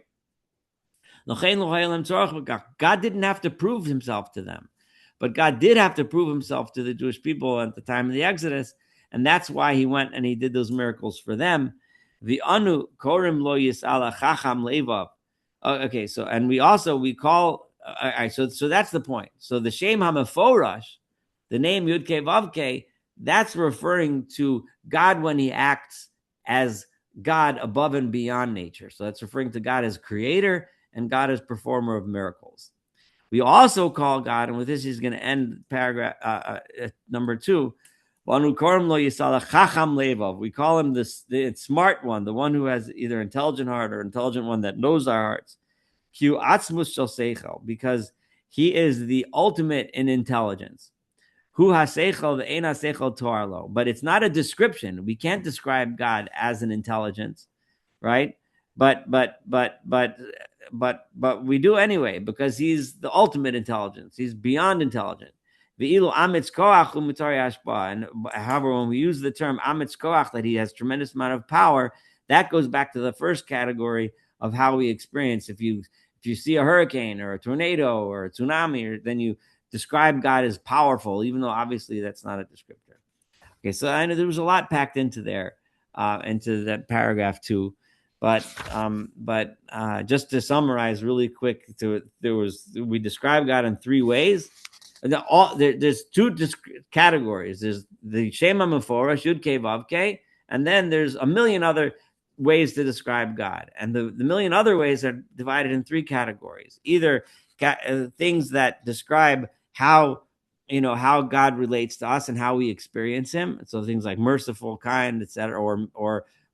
A: God didn't have to prove himself to them. But God did have to prove himself to the Jewish people at the time of the Exodus, and that's why he went and he did those miracles for them. V'anu korim lo yisala chacham levav. Okay, so and we call. So that's the point. So the Shem HaMeforash, the name Yud Ke Vav Ke, that's referring to God when he acts as God above and beyond nature. So that's referring to God as creator and God as performer of miracles. We also call God, and with this he's going to end paragraph number 2. We call him the smart one, the one who has either intelligent heart or intelligent one that knows our hearts. Because he is the ultimate in intelligence. But it's not a description. We can't describe God as an intelligence, right? But we do anyway, because he's the ultimate intelligence. He's beyond intelligent. Ve'ilu amitz koach u'mitari hashpah. And however, when we use the term amitz koach, that he has tremendous amount of power, that goes back to the first category of how we experience. If you see a hurricane or a tornado or a tsunami, then you describe God as powerful, even though obviously that's not a descriptor. Okay, so I know there was a lot packed into there, into that paragraph too. But just to summarize really quick, we describe God in three ways. There's two categories. There's the Shema Mephora, Yud Kei Vav Kei, and then there's a million other ways to describe God. And the million other ways are divided in three categories. Either things that describe how God relates to us and how we experience him. So things like merciful, kind, etc.,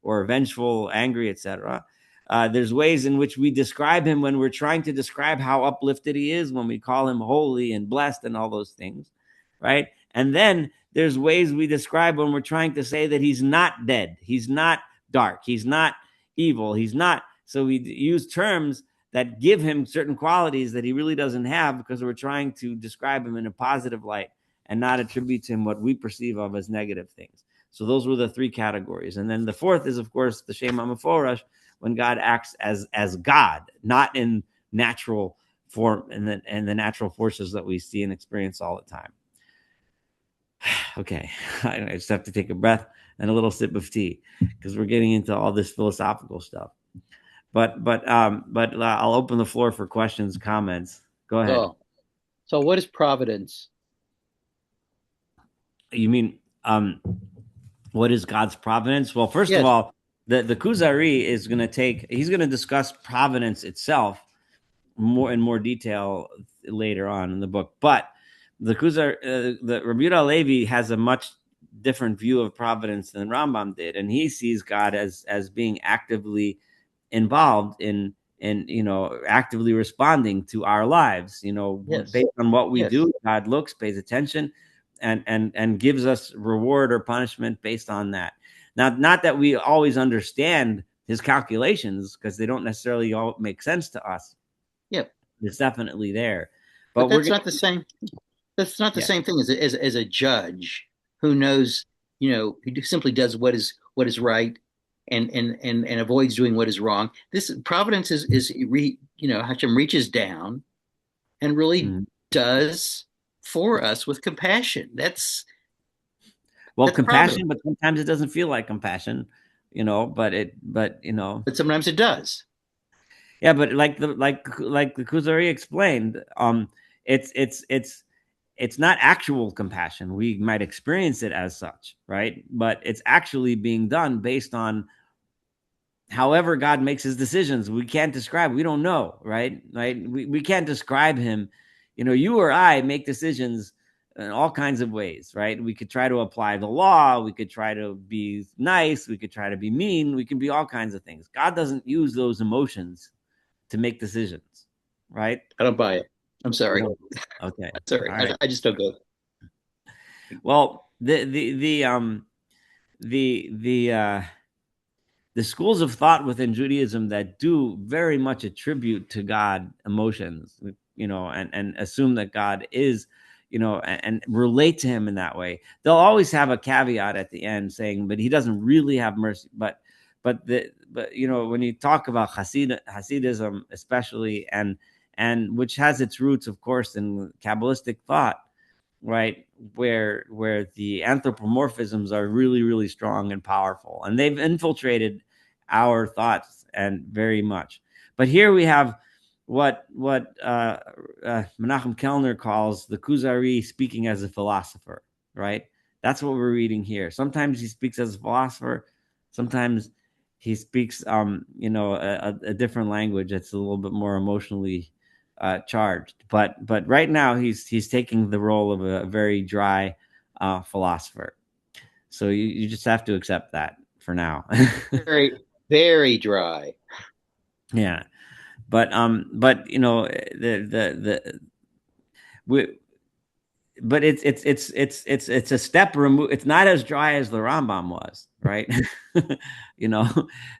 A: or vengeful, angry, etc. There's ways in which we describe him when we're trying to describe how uplifted he is, when we call him holy and blessed and all those things, right? And then there's ways we describe when we're trying to say that he's not dead, he's not dark, he's not evil, he's not. So we use terms that give him certain qualities that he really doesn't have, because we're trying to describe him in a positive light and not attribute to him what we perceive of as negative things. So those were the three categories. And then the fourth is, of course, the Shema Meforash, when God acts as God, not in natural form and the natural forces that we see and experience all the time. Okay, I just have to take a breath and a little sip of tea, because we're getting into all this philosophical stuff. But I'll open the floor for questions, comments. Go ahead.
C: So what is providence?
A: You mean what is God's providence? Well, first of all, the Kuzari is going to he's going to discuss providence itself in more detail later on in the book. But the Kuzari, the Rabbi Yehuda Halevi has a much different view of providence than Rambam did, and he sees God as being actively involved in actively responding to our lives. Based on what we do, God looks, pays attention, and gives us reward or punishment based on that. Now, not that we always understand his calculations, because they don't necessarily all make sense to us.
C: Yeah,
A: it's definitely there,
C: but that's not the same. That's not the same thing as a judge who knows, he simply does what is right and avoids doing what is wrong. This providence is Hashem reaches down and really does for us with compassion. That's
A: compassion,
C: providence.
A: but sometimes it doesn't feel like compassion, but
C: sometimes it does.
A: Yeah, but like the Kuzari explained, it's not actual compassion. We might experience it as such, right? But it's actually being done based on however God makes his decisions. We can't describe. We don't know, right? We can't describe him. You or I make decisions in all kinds of ways, right? We could try to apply the law. We could try to be nice. We could try to be mean. We can be all kinds of things. God doesn't use those emotions to make decisions, right?
C: I don't buy it. I'm sorry.
A: Okay.
C: Sorry. Right. I just don't go.
A: Well, the schools of thought within Judaism that do very much attribute to God emotions, and assume that God is, and relate to him in that way, they'll always have a caveat at the end saying, but he doesn't really have mercy. But when you talk about Hasidism, especially, and which has its roots, of course, in Kabbalistic thought, right, where the anthropomorphisms are really, really strong and powerful, and they've infiltrated our thoughts and very much. But here we have what Menachem Kellner calls the Kuzari speaking as a philosopher, right? That's what we're reading here. Sometimes he speaks as a philosopher, sometimes he speaks a different language that's a little bit more emotionally charged, but right now he's taking the role of a very dry philosopher. So you just have to accept that for now.
C: Very, very dry.
A: Yeah, but it's a step removed. It's not as dry as the Rambam was, right?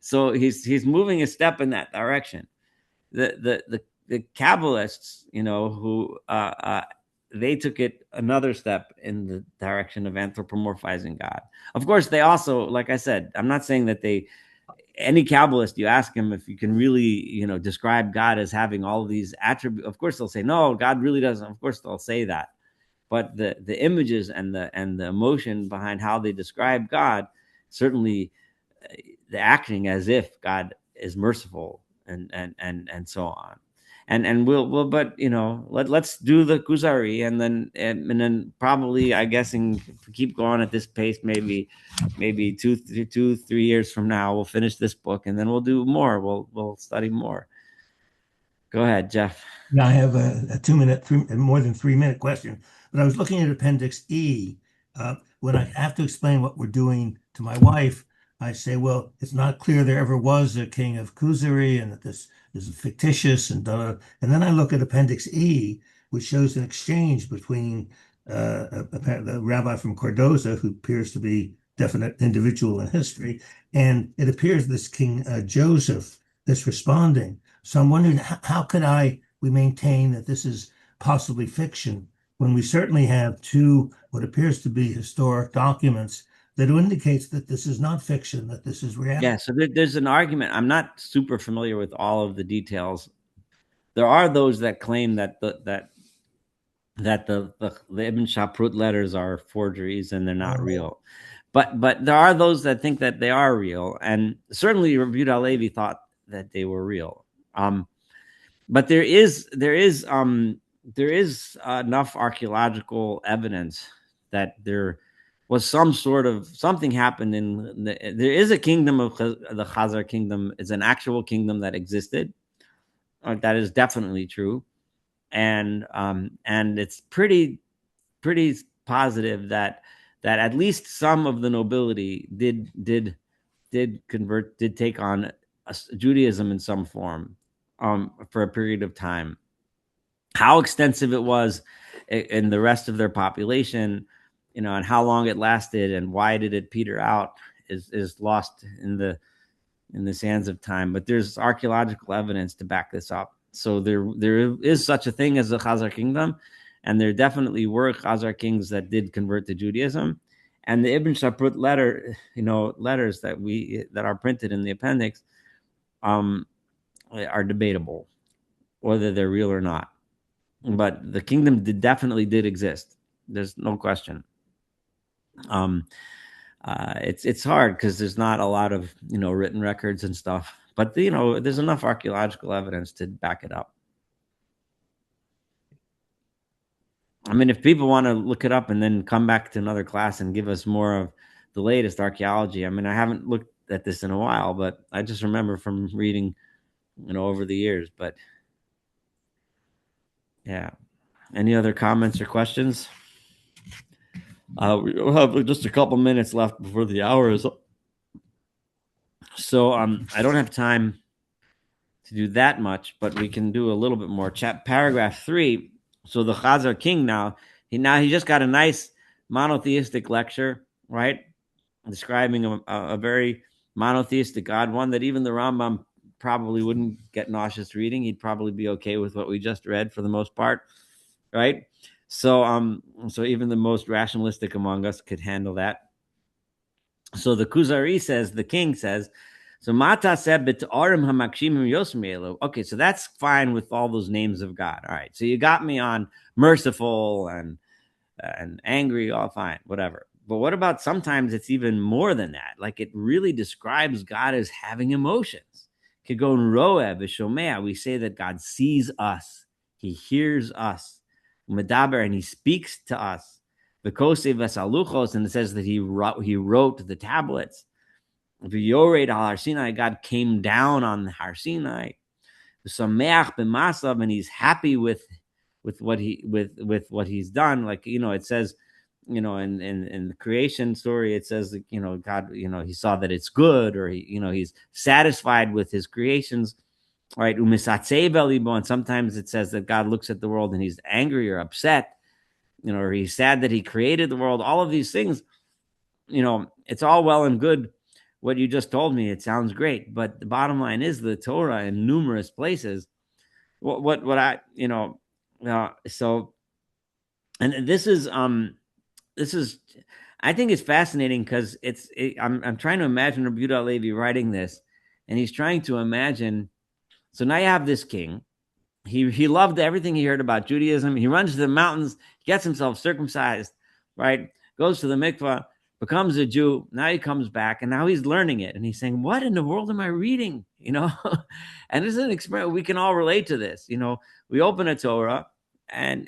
A: So he's moving a step in that direction. The Kabbalists, who they took it another step in the direction of anthropomorphizing God. Of course, they also, like I said, I'm not saying that any Kabbalist, you ask him if you can really, describe God as having all of these attributes. Of course, they'll say, no, God really doesn't. Of course, they'll say that. But the images and the emotion behind how they describe God, certainly the acting as if God is merciful and so on. And we'll but let's do the Kuzari, and then probably, I guessing, if we keep going at this pace, maybe 2, 3 years from now we'll finish this book, and then we'll do more. We'll study more. Go ahead, Jeff.
B: Now I have a 2-minute, more than 3-minute question, but I was looking at Appendix E. When I have to explain what we're doing to my wife, I say, well, it's not clear there ever was a king of Kuzari, and that this is fictitious, and then I look at Appendix E, which shows an exchange between the rabbi from Cordoza, who appears to be definite individual in history, and it appears this King Joseph that's responding. So I'm wondering, how could we maintain that this is possibly fiction when we certainly have two what appears to be historic documents that indicates that this is not fiction, that this is reality?
A: Yeah, so there's an argument. I'm not super familiar with all of the details. There are those that claim that the Ibn Shaprut letters are forgeries and they're not real. But there are those that think that they are real, and certainly Rabbi Yehuda Halevi thought that they were real. But there is enough archaeological evidence that there was something happened there is a kingdom of the Khazar kingdom. It's an actual kingdom that existed. That is definitely true, and it's pretty positive that at least some of the nobility did take on Judaism in some form for a period of time. How extensive it was in the rest of their population, and how long it lasted and why did it peter out is lost in the sands of time. But there's archaeological evidence to back this up. So there is such a thing as a Khazar kingdom, and there definitely were Khazar kings that did convert to Judaism. And the Ibn Shaprut letters that are printed in the appendix are debatable whether they're real or not. But the kingdom definitely did exist. There's no question. It's hard because there's not a lot of written records and stuff, but there's enough archaeological evidence to back it up. I mean, if people want to look it up and then come back to another class and give us more of the latest archaeology, I mean, I haven't looked at this in a while, but I just remember from reading over the years. But yeah, any other comments or questions? We'll have just a couple minutes left before the hour is up. So I don't have time to do that much, but we can do a little bit more. Paragraph 3. So the Khazar King he just got a nice monotheistic lecture, right? Describing a very monotheistic God, one that even the Rambam probably wouldn't get nauseous reading. He'd probably be okay with what we just read for the most part, right? So even the most rationalistic among us could handle that. So the Kuzari says, the king says, so Mata said, okay, so that's fine with all those names of God. All right, so you got me on merciful and angry, all fine, whatever. But what about sometimes it's even more than that? Like it really describes God as having emotions. We say that God sees us, He hears us, and He speaks to us. And it says that He wrote the tablets. God came down on the Har Sinai. And He's happy with what He's done. Like it says, in the creation story, it says that God, He saw that it's good, or He's satisfied with His creations, right? And sometimes it says that God looks at the world and He's angry or upset, or He's sad that He created the world. All of these things, it's all well and good. What you just told me, it sounds great, but the bottom line is the Torah in numerous places. So And this is I think it's fascinating because I'm trying to imagine Rabbi Yehuda Levi writing this, and he's trying to imagine. So now you have this king. He loved everything he heard about Judaism. He runs to the mountains, gets himself circumcised, right? Goes to the mikvah, becomes a Jew. Now he comes back, and now he's learning it, and he's saying, "What in the world am I reading?" And this is an experience we can all relate to. This, we open a Torah, and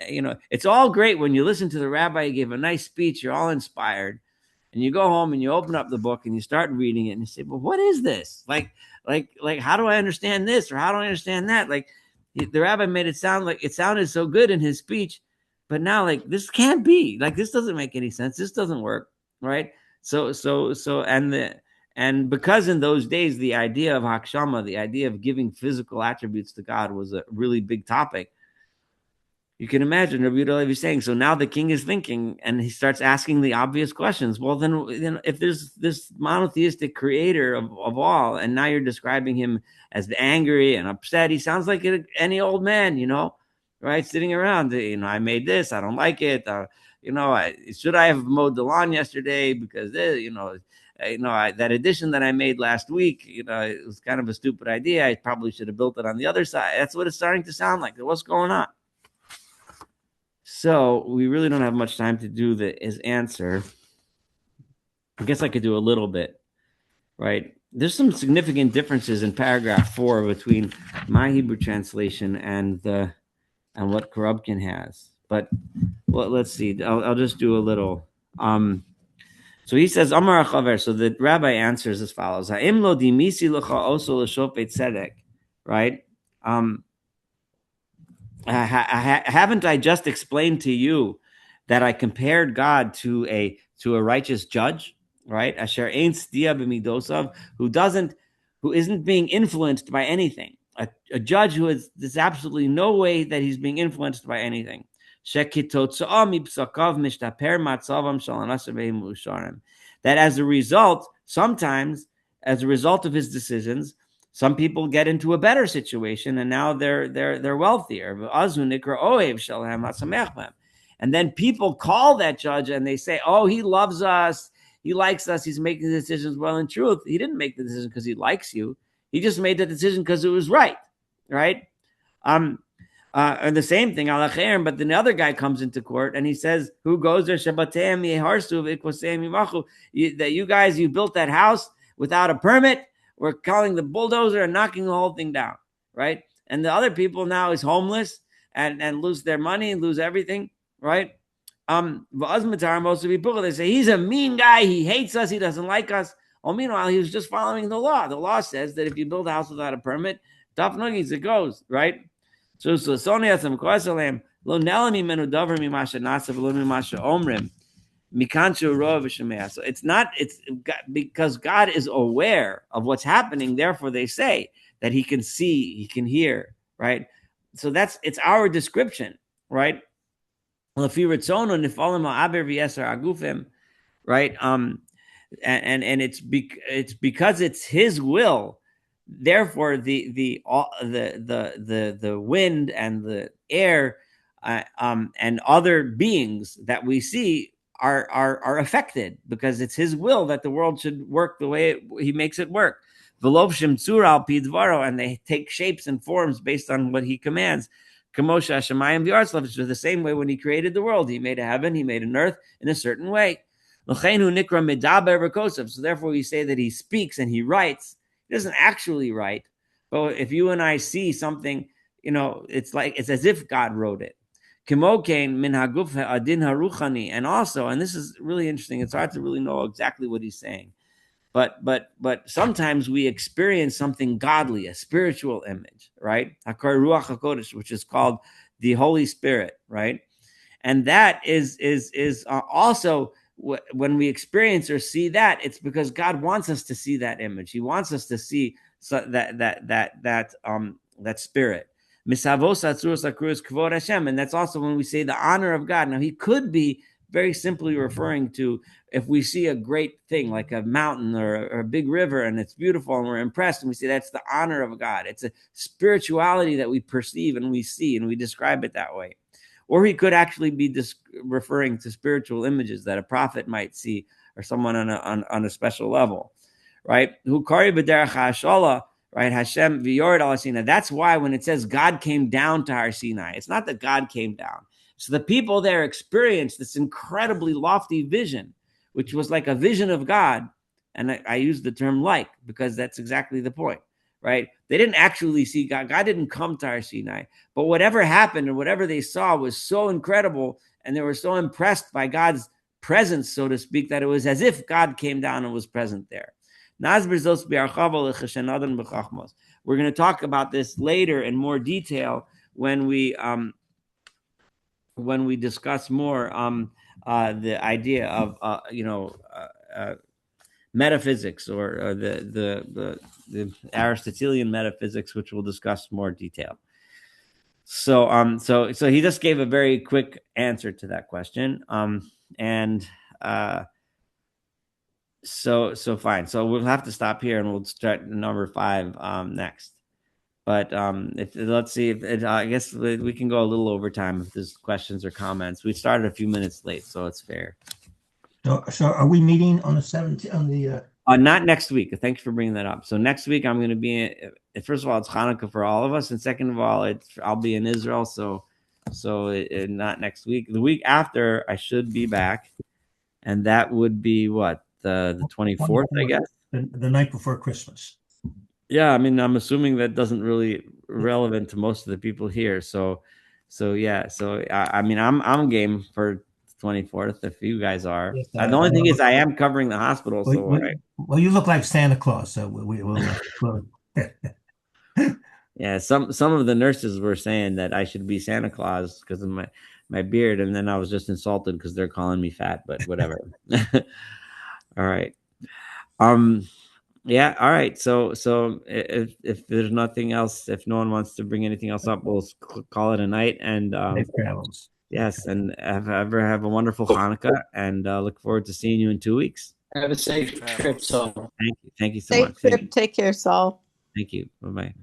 A: it's all great when you listen to the rabbi give a nice speech. You're all inspired, and you go home and you open up the book and you start reading it, and you say, "Well, what is this? Like, how do I understand this, or how do I understand that?" Like, the rabbi made it sound like it sounded so good in his speech, but now, like, this can't be, like, this doesn't make any sense. This doesn't work, right? And because in those days the idea of hakshama, the idea of giving physical attributes to God, was a really big topic. You can imagine Rabbi Yehuda Levi saying, so now the king is thinking, and he starts asking the obvious questions. Well, then if there's this monotheistic creator of all, and now you're describing him as angry and upset, he sounds like any old man, right? Sitting around, I made this, I don't like it. Should I have mowed the lawn yesterday? Because, that addition that I made last week, it was kind of a stupid idea. I probably should have built it on the other side. That's what it's starting to sound like. What's going on? So we really don't have much time to do his answer. I guess I could do a little bit, right? There's some significant differences in paragraph 4 between my Hebrew translation and what Korobkin has. But let's see. I'll just do a little. So he says, Amar Chaver. So the rabbi answers as follows: Ha'im lo dimisi lecha oso l'shofet tzedek, right? Haven't I just explained to you that I compared God to a righteous judge, right? Asher ein stia b'midosav, who isn't being influenced by anything. A judge there's absolutely no way that he's being influenced by anything. That as a result, sometimes as a result of his decisions, some people get into a better situation, and now they're wealthier. And then people call that judge and they say, "Oh, he loves us. He likes us. He's making decisions." Well, in truth, he didn't make the decision because he likes you. He just made the decision because it was right, right? And the same thing, but then the other guy comes into court and he says, "Who goes there? That you guys, you built that house without a permit. We're calling the bulldozer and knocking the whole thing down," right? And the other people now is homeless and lose their money and lose everything, right? They say he's a mean guy. He hates us. He doesn't like us. Well, meanwhile, he was just following the law. The law says that if you build a house without a permit, tough nuggies, it goes, right? So Sonia some kwasalem lo nelami menu davar mimasha nasa v'lo mimasha omrim. So it's because God is aware of what's happening. Therefore, they say that he can see, he can hear, right? So it's our description, right? Right? And it's because it's his will. Therefore, the wind and the air and other beings that we see are affected, because it's his will that the world should work the way he makes it work. And they take shapes and forms based on what he commands. The same way when he created the world, he made a heaven, he made an earth in a certain way. So therefore we say that he speaks and he writes. He doesn't actually write, but if you and I see something, it's as if God wrote it. And also, and this is really interesting, it's hard to really know exactly what he's saying, but sometimes we experience something godly, a spiritual image, right? Which is called the Holy Spirit, right? And that is also when we experience or see that, it's because God wants us to see that image. He wants us to see that spirit. And that's also when we say the honor of God. Now, he could be very simply referring to if we see a great thing like a mountain or a big river and it's beautiful and we're impressed and we say that's the honor of God. It's a spirituality that we perceive and we see and we describe it that way. or he could actually be referring to spiritual images that a prophet might see, or someone on a special level, right? Who kari b'derech ha'ashala, right? Hashem v'yored al Sinai. That's why when it says God came down to Har Sinai, it's not that God came down. So the people there experienced this incredibly lofty vision, which was like a vision of God. And I use the term like, because that's exactly the point, right? They didn't actually see God. God didn't come to Har Sinai, but whatever happened and whatever they saw was so incredible, and they were so impressed by God's presence, so to speak, that it was as if God came down and was present there. We're going to talk about this later in more detail when we discuss more the idea of metaphysics, or the Aristotelian metaphysics, which we'll discuss more detail. So so he just gave a very quick answer to that question, so fine. So we'll have to stop here, and we'll start number 5 next. But let's see if I guess we can go a little over time if there's questions or comments. We started a few minutes late, so it's fair.
B: So are we meeting on the 17th on the?
A: Not next week. Thanks for bringing that up. So next week I'm going to be. First of all, it's Hanukkah for all of us, and second of all, I'll be in Israel. So not next week. The week after, I should be back, and that would be what, the 24th, I guess.
B: The night before Christmas.
A: Yeah, I mean, I'm assuming that doesn't really relevant to most of the people here. So yeah. So I mean, I'm game for 24th if you guys are.
B: Yes,
A: the only thing is I am covering the hospital.
B: Well, you look like Santa Claus, so we'll
A: yeah, some of the nurses were saying that I should be Santa Claus because of my beard, and then I was just insulted because they're calling me fat, but whatever. All right. Yeah, all right. So if there's nothing else, if no one wants to bring anything else up, we'll call it a night. And
B: safe travels.
A: Yes, and have a wonderful Hanukkah, and look forward to seeing you in 2 weeks.
C: Have a safe trip, Saul.
A: Thank you so
D: Safe
A: much.
D: trip. Take care, Saul.
A: Thank you. Bye-bye.